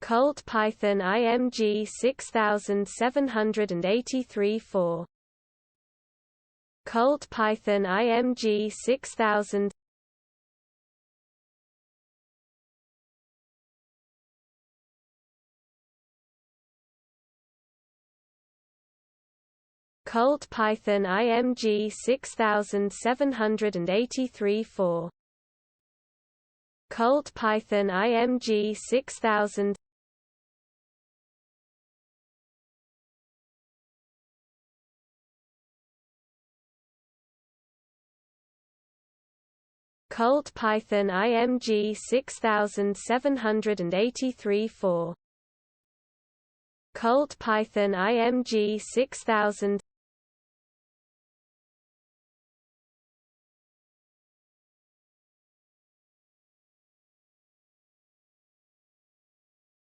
Colt Python IMG 6783-4. Colt Python IMG 6000. Colt Python IMG 6783-4. Colt Python IMG 6000. Colt Python IMG 6783-4. Colt Python IMG 6000.